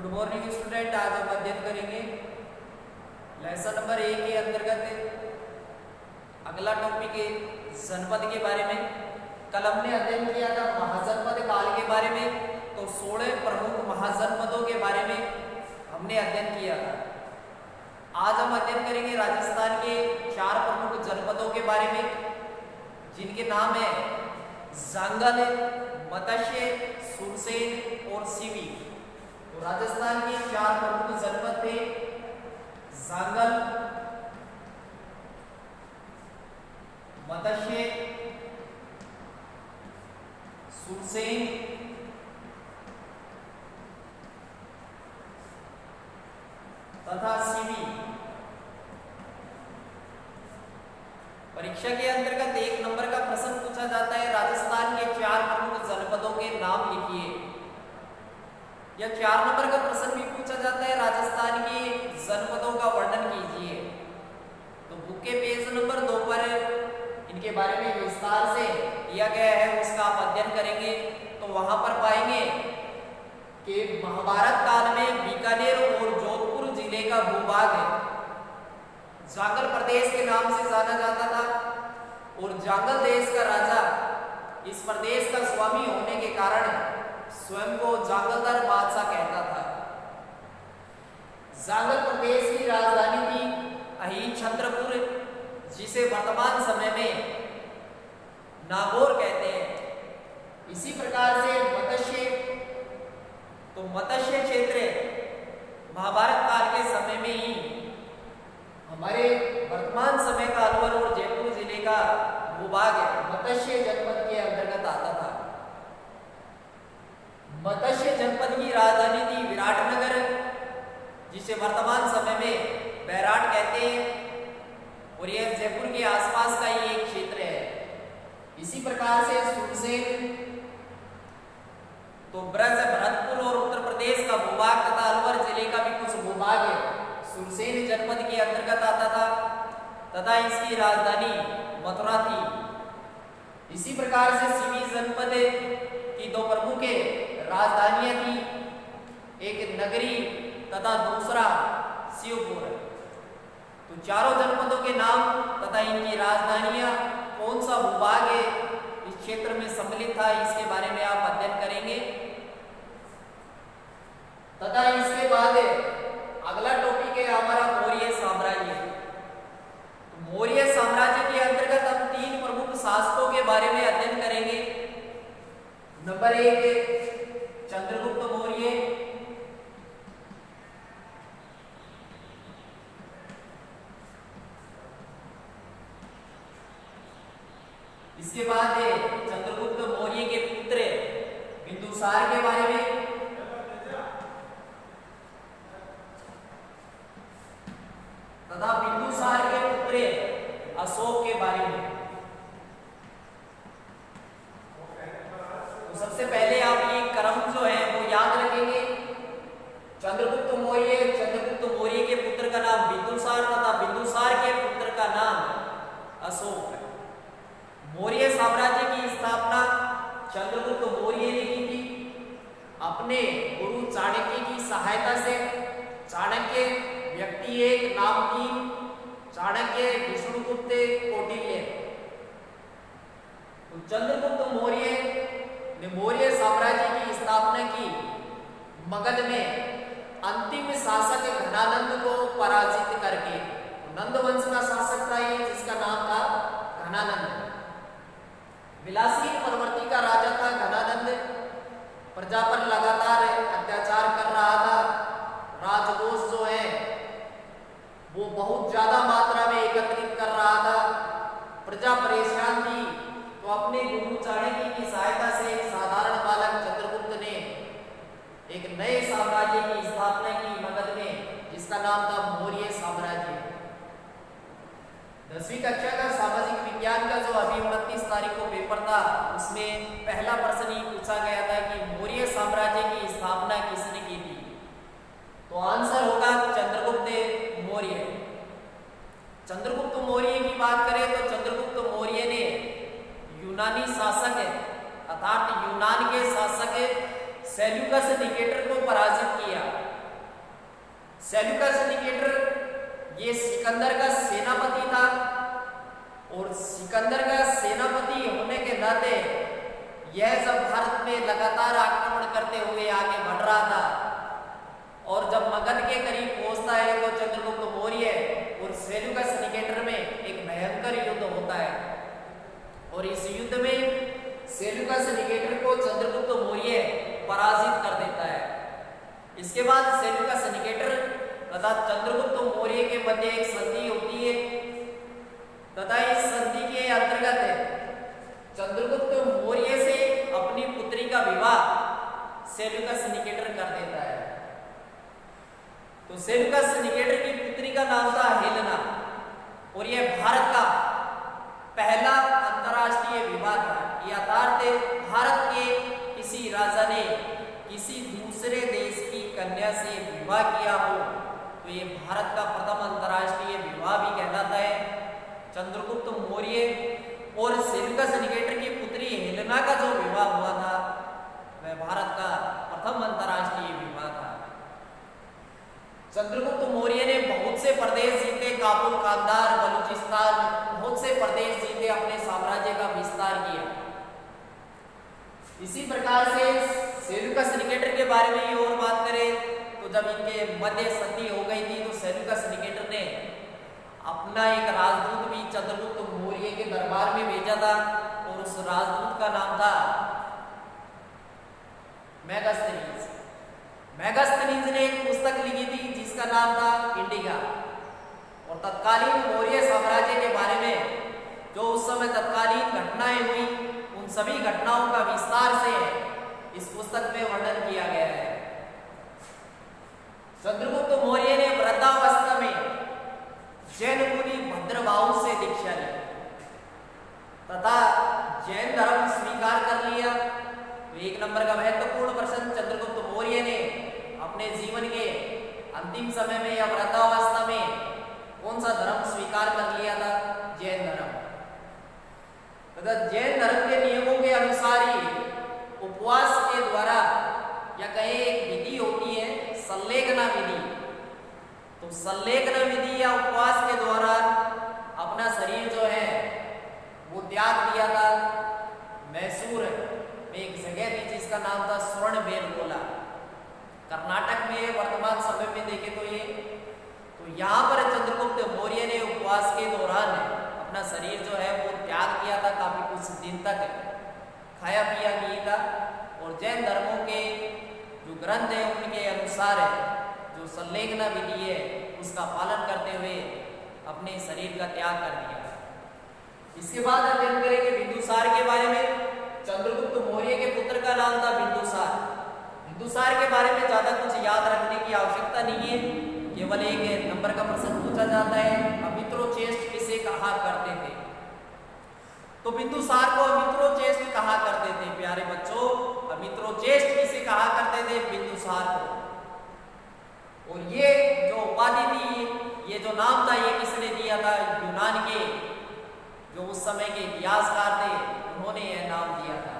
Good morning student. आज हम अध्ययन करेंगे लेसन नंबर 1 के अंतर्गत अगला टॉपिक है जनपद के बारे में। कल हमने अध्ययन किया था महाजनपद काल के बारे में, तो 16 प्रमुख महाजनपदों के बारे में हमने अध्ययन किया था। आज हम अध्ययन करेंगे राजस्थान के 4 प्रमुख जनपदों के बारे में, जिनके नाम है जांगल, मत्स्य, सुरसेन और सीवी। तो राजस्थान के 4 प्रमुख जनपद थे जांगल, मत्स्य, सुरसेन तथा सीवी। परीक्षा के अंतर्गत 1 नंबर का प्रश्न पूछा जाता है, राजस्थान के 4 प्रमुख जनपदों के नाम लिखिए। या 4 नंबर का प्रश्न भी पूछा जाता है, राजस्थान के जनपदों का वर्णन कीजिए। तो बुक के पेज नंबर 2 पर इनके बारे में विस्तार से दिया गया है, उसका आप अध्ययन करेंगे तो वहां पर पाएंगे कि महाभारत काल में बीकानेर और जोधपुर जिले का भूभाग जांगल प्रदेश के नाम से जाना जाता था, और जांगल देश का राजा इस प्रदेश का स्वामी होने के कारण स्वयं को जांगलदार बादशाह कहता था। जांगल प्रदेश की राजधानी थी अहिच्छत्रपुर, जिसे वर्तमान समय में नागौर कहते हैं। इसी प्रकार से मत्स्य, तो मत्स्य क्षेत्र महाभारत काल के समय में ही हमारे वर्तमान समय का अलवर और जयपुर जिले का भूभाग मत्स्य जनपद के अंतर्गत आता था। मत्स्य जनपद की राजधानी थी विराटनगर, जिसे वर्तमान समय में बैराट कहते हैं, और यह जयपुर के आसपास का ही एक क्षेत्र है। इसी प्रकार से सुरसेन तो ब्रज, भरतपुर और उत्तर प्रदेश का भूभाग तथा अलवर जिले का भी कुछ भूभाग सुरसेन जनपद के अंतर्गत आता था, तथा इसकी राजधानी मथुरा थी। इसी प्रकार से सीवी जनपद की 2 प्रमुख राजधानियां थी, एक नगरी तथा दूसरा शिवपुर। तो चारों जनपदों के नाम तथा इनकी राजधानियां, कौन सा भूभाग इस क्षेत्र में सम्मिलित था, इसके बारे में आप अध्ययन करेंगे। तथा इसके बाद अगला टॉपिक है हमारा मौर्य साम्राज्य। तो मौर्य साम्राज्य के अंतर्गत हम 3 प्रमुख शासकों के बारे में अध्ययन करेंगे। नंबर 1 चंद्रगुप्त मौर्य, इसके बाद चंद्रगुप्त मौर्य के पुत्र बिंदुसार के बारे में, तथा बिंदुसार के पुत्र अशोक के बारे में। तो सबसे पहले आप ये क्रम जो है वो याद रखेंगे। चंद्रगुप्त मौर्य के पुत्र का नाम बिंदुसार तथा बिंदुसार के पुत्र का नाम अशोक है। मौर्य साम्राज्य की स्थापना चंद्रगुप्त मौर्य ने की थी अपने गुरु चाणक्य की सहायता से। चाणक्य व्यक्ति एक, नाम 3, चाणक्य, विष्णुगुप्त, कौटिल्य। तो चंद्रगुप्त मौर्य ने मौर्य साम्राज्य की स्थापना की मगध में अंतिम शासक घनानंद को पराजित करके। नंद वंश का शासक था ये, जिसका नाम था घनानंद। विलासीन प्रवृत्ति का राजा था घनानंद, प्रजा पर लगातार अत्याचार कर रहा था। राजकोष जो है वो बहुत ज्यादा मात्रा में एकत्रित कर रहा था, प्रजा परेशान थी। तो अपने गुरु चाणक्य की सहायता से एक साधारण बालक चंद्रगुप्त ने एक नए साम्राज्य की स्थापना की मगध में, जिसका नाम था मौर्य साम्राज्य। 10वीं कक्षा का सामाजिक विज्ञान का जो अभी 29 तारीख को पेपर था, उसमें पहला प्रश्न ही पूछा गया था कि मौर्य साम्राज्य की स्थापना किसने की थी। तो आंसर होगा चंद्रगुप्त मौर्य। चंद्रगुप्त मौर्य की बात करें तो चंद्रगुप्त मौर्य ने यूनानी शासक अर्थात यूनान के शासक सेल्यूकस निकेटर को पराजित किया। सिकंदर का सेनापति था और सिकंदर का सेनापति होने के नाते यह जब भारत में लगातार आक्रमण करते हुए आगे बढ़ रहा था और जब मगध के करीब पहुंचता है तो चंद्रगुप्त मौर्य और सेल्यूकस निकेटर में एक भयंकर युद्ध होता है और इस युद्ध में सेल्यूकस निकेटर को चंद्रगुप्त मौर्य पराजित कर देता है। इसके बाद सेल्यूकस निकेटर तथा चंद्रगुप्त मौर्य के मध्य एक संधि होती है तथा इस संधि के अंतर्गत चंद्रगुप्त मौर्य से अपनी पुत्री का विवाह सेल्यूकस निकेटर कर देता है। तो सेल्यूकस निकेटर की पुत्री का नाम था हेलेना और यह भारत का पहला अंतरराष्ट्रीय विवाह था। यथार्थ भारत के किसी राजा ने किसी दूसरे देश की कन्या से विवाह किया हो तो ये भारत का प्रथम अंतरराष्ट्रीय विवाह भी कहलाता है। चंद्रगुप्त मौर्य और सेल्यूकस निकेटर की पुत्री हेलेना का जो विवाह हुआ था वह भारत का प्रथम अंतरराष्ट्रीय विवाह था। चंद्रगुप्त मौर्य ने बहुत से प्रदेश जीते, काबुल, कांधार, बलूचिस्तान, बहुत से प्रदेश जीते, अपने साम्राज्य का विस्तार किया। इसी प्रकार से सेल्यूकस निकेटर के बारे में और बात करें तो जब इनके मध्य संधि हो गई थी तो सेल्यूकस निकेटर ने अपना एक राजदूत भी चंद्रगुप्त मौर्य के दरबार में भेजा था और उस राजदूत का नाम था मेगास्थनीज। मेगास्थनीज ने एक पुस्तक लिखी थी जिसका नाम था इंडिका और तत्कालीन मौर्य साम्राज्य के बारे में जो उस समय तत्कालीन घटनाएं हुई उन सभी घटनाओं का विस्तार से इस पुस्तक में वर्णन किया गया है। चंद्रगुप्त मौर्य ने वृद्धावस्था में जैन मुनि भद्रबाहु से दीक्षा ली तथा जैन धर्म स्वीकार कर लिया। तो एक नंबर का महत्वपूर्ण प्रश्न, चंद्रगुप्त मौर्य ने अपने जीवन के अंतिम समय में या वृद्धावस्था में कौन सा धर्म स्वीकार कर लिया था? जैन धर्म। तथा जैन धर्म के नियमों के अनुसार ही उपवास के द्वारा या कहे एक विधि होती है संलेखना विधि। तो संलेखना विधि या उपवास के दौरान अपना शरीर जो है वो त्याग दिया था। मैसूर में एक जगह थी जिसका नाम था स्वर्ण बेलगोला, कर्नाटक में वर्तमान समय में देखे तो यहाँ पर चंद्रगुप्त मौर्य ने उपवास के दौरान अपना शरीर जो है वो त्याग किया था। काफी कुछ दिन तक खाया पिया नहीं था और जैन धर्मों के जो ग्रंथ है उनके अनुसार जो संलेखना विधि है उसका पालन करते हुए अपने शरीर का त्याग कर दिया। इसके बाद अध्ययन करेंगे बिंदुसार के बारे में। चंद्रगुप्त मौर्य के पुत्र का नाम था बिंदुसार। बिंदुसार के बारे में ज्यादा कुछ याद रखने की आवश्यकता नहीं है, केवल एक नंबर का प्रश्न पूछा जाता है अमित्रोचेष्ट किसे कहा करते थे? तो बिंदुसार को अमित्रोचेष्ट कहा करते थे। प्यारे बच्चों, अमित्रोचेष्ट किसे कहा करते थे? बिंदुसार को। और ये जो उपाधि थी, ये जो नाम था, ये किसने दिया था? यूनान के जो उस समय के इतिहासकार थे उन्होंने यह नाम दिया था।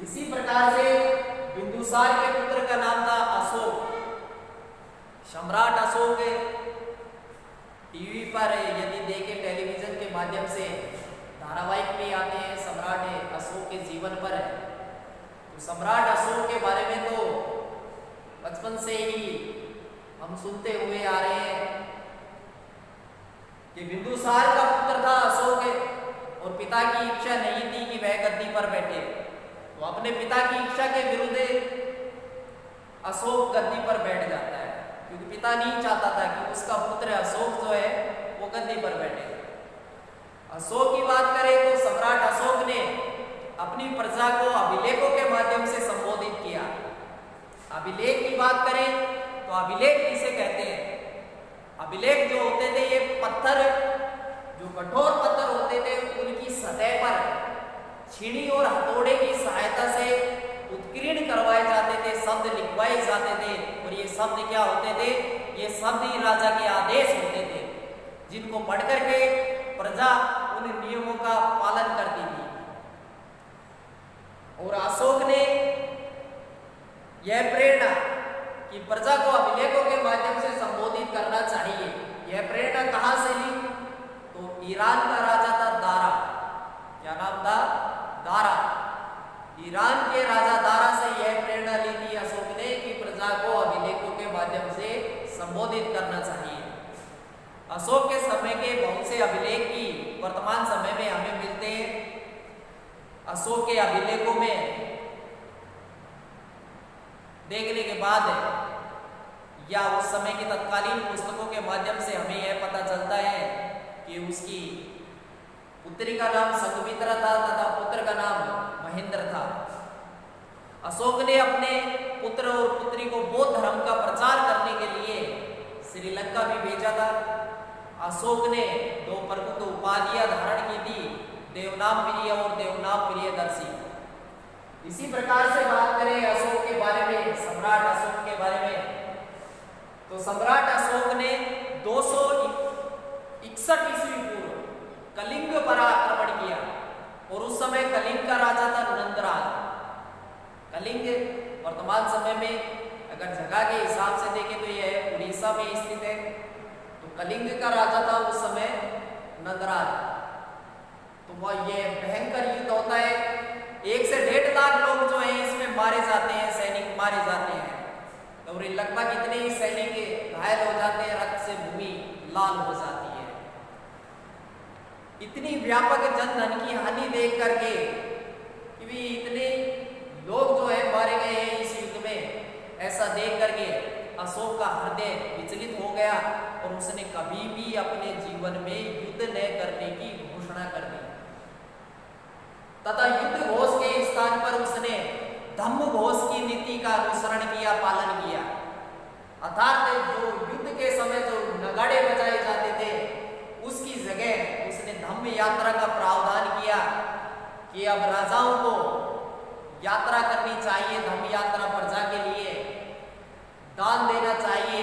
इसी प्रकार से बिंदुसार के पुत्र का नाम था अशोक। सम्राट अशोक टीवी पर यदि देखें टेलीविजन के माध्यम से धारावाहिक में आते हैं सम्राट अशोक के जीवन पर। तो सम्राट अशोक के बारे में तो बचपन से ही हम सुनते हुए आ रहे हैं कि बिंदुसार का पुत्र था अशोक और पिता की इच्छा नहीं थी कि वह गद्दी पर बैठे। तो अपने पिता की इच्छा के विरुद्ध अशोक गद्दी पर बैठ जाता है क्योंकि पिता नहीं चाहता था कि उसका पुत्र अशोक जो है वो गद्दी पर बैठे। अशोक की बात करें तो सम्राट अशोक ने अपनी प्रजा को अभिलेखों के माध्यम से संबोधित किया। अभिलेख की बात करें तो अभिलेख किसे कहते हैं? अभिलेख जो होते थे ये पत्थर, जो कठोर पत्थर होते थे उनकी सतह पर छीनी और हथौड़े की सहायता से उत्कीर्ण करवाए जाते थे, शब्द लिखवाए जाते थे। और ये शब्द क्या होते थे? ये शब्द ही राजा के आदेश होते थे जिनको पढ़ करके प्रजा उन नियमों का पालन करती थी। और अशोक ने यह प्रेरणा कि प्रजा को अभिलेखों के माध्यम से संबोधित करना चाहिए, यह प्रेरणा कहां से ली? तो ईरान का राजा था दारा। क्या नाम था? दारा। ईरान के राजा दारा से यह प्रेरणा ली थी अशोक ने कि प्रजा को अभिलेखों के माध्यम से संबोधित करना चाहिए। अशोक के समय के बहुत से अभिलेख भी वर्तमान समय में हमें मिलते हैं। अशोक के अभिलेखों में देखने के बाद या उस समय की तत्कालीन पुस्तकों के माध्यम से हमें यह पता चलता है कि उसकी पुत्री का नाम संघमित्रा था तथा पुत्र का नाम महेंद्र था। अशोक ने अपने पुत्र और पुत्री को बौद्ध धर्म का प्रचार करने के लिए श्रीलंका भी भेजा था। अशोक ने 2 प्रमुख उपाधियां धारण की थी, देवनाम प्रिय और देवनाम प्रियदर्शी। इसी प्रकार से बात करें अशोक के बारे में, सम्राट अशोक के बारे में, तो सम्राट अशोक ने 261 ईस्वी पूर्व कलिंग पर आक्रमण किया और उस समय कलिंग का राजा था नंदराज। कलिंग वर्तमान समय में अगर जगह के हिसाब से देखें तो यह उड़ीसा में स्थित है। तो कलिंग का राजा था उस समय नंदराज। तो वह ये भयंकर युद्ध होता है, 1 से 1.5 लाख लोग जो हैं इसमें मारे जाते हैं, सैनिक मारे जाते हैं और लगभग इतने ही सैनिक घायल हो जाते हैं, रक्त से भूमि लाल हो जाती है। इतनी व्यापक जनधन की हानि देख करके कि भी इतने लोग जो है मारे गए हैं इस युद्ध में, ऐसा देख करके अशोक का हृदय विचलित हो गया और उसने कभी भी अपने जीवन में युद्ध न करने की घोषणा कर दी तथा युद्ध घोष के स्थान पर उसने धम्म घोष की नीति का अनुसरण किया, पालन किया। अर्थात जो युद्ध के समय जो नगाड़े बजाए जाते थे उसकी जगह उसने धम्म यात्रा का प्रावधान किया कि अब राजाओं को यात्रा करनी चाहिए, धम्म यात्रा प्रजा के लिए दान देना चाहिए,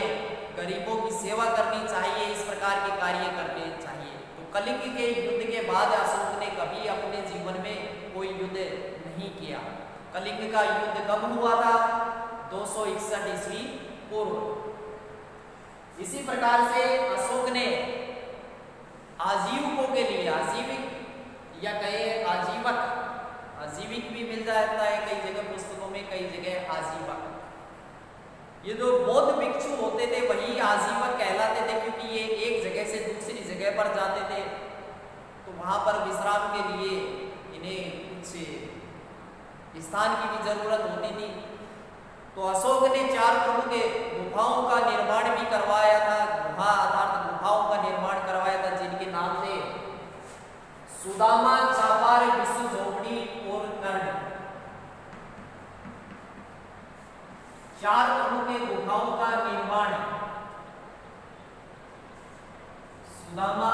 गरीबों की सेवा करनी चाहिए, इस प्रकार के कार्य करने चाहिए। तो कलिंग के युद्ध के बाद अशोक ने कभी अपने जीवन में कोई युद्ध नहीं किया। कलिंग का युद्ध कब हुआ था? 261 ईस्वी पूर्व। इसी प्रकार से अशोक ने आजीविकों के लिए, आजीविक या कहे आजीवक, आजीविक भी मिल जाता है कई जगह पुस्तकों में, कई जगह आजीवक। ये जो बौद्ध भिक्षु होते थे वही आजीवक कहलाते थे, क्योंकि ये एक जगह से दूसरी जगह पर जाते थे तो वहां पर विश्राम के लिए इन्हें कुछ स्थान की भी जरूरत होती थी। तो अशोक ने 4 प्रमुख गुफाओं का निर्माण भी करवाया था, गुफा अर्थात गुफाओं का निर्माण करवाया था जिनके नाम थे सुदामा, चापार, विष्णु झोपड़ी और कर्ण। 4 प्रमुख गुफाओं का निर्माण सुदामा,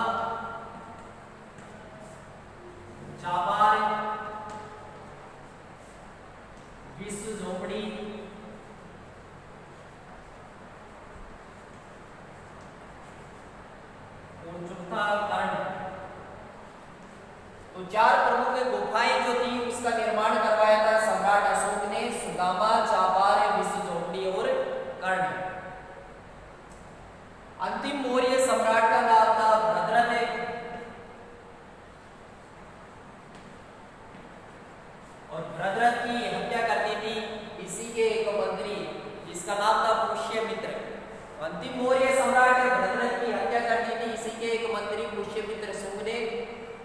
चापार, विष्णु झोपड़ी और चौथा कर्ण। तो 4 प्रमुख गुफाएं जो थी उसका निर्माण करवाया था सम्राट अशोक ने, सुदामा, चापार, विष्णु झोपड़ी और कर्ण। अंतिम मौर्य सम्राट का नाम था भद्रथ और भद्रथ की हत्या करनी थी इसी के एक मंत्री जिसका नाम था पुष्यमित्र। अंतिम मौर्य सम्राट भद्रथ की हत्या करनी थी इसी के एक मंत्री पुष्यमित्र शुंग ने।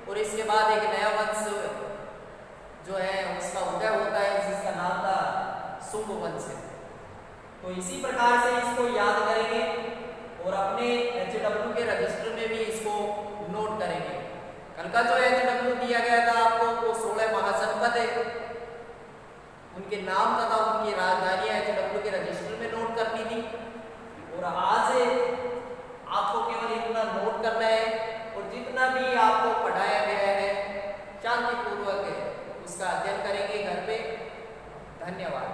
और इसके बाद एक नया वंश जो है उसका उदय होता है जिसका नाम था शुंग वंश। तो इसी प्रकार से इसको याद करेंगे और अपने HW के रजिस्टर में भी इसको नोट करेंगे। कल का जो HW दिया गया था आपको वो 16 महाजनपद है, उनके नाम तथा उनकी राजधानियां HW के रजिस्टर में नोट करनी थी। और आज आपको केवल इतना नोट करना है और जितना भी आपको पढ़ाया गया है शांतिपूर्वक उसका अध्ययन करेंगे घर पे। धन्यवाद।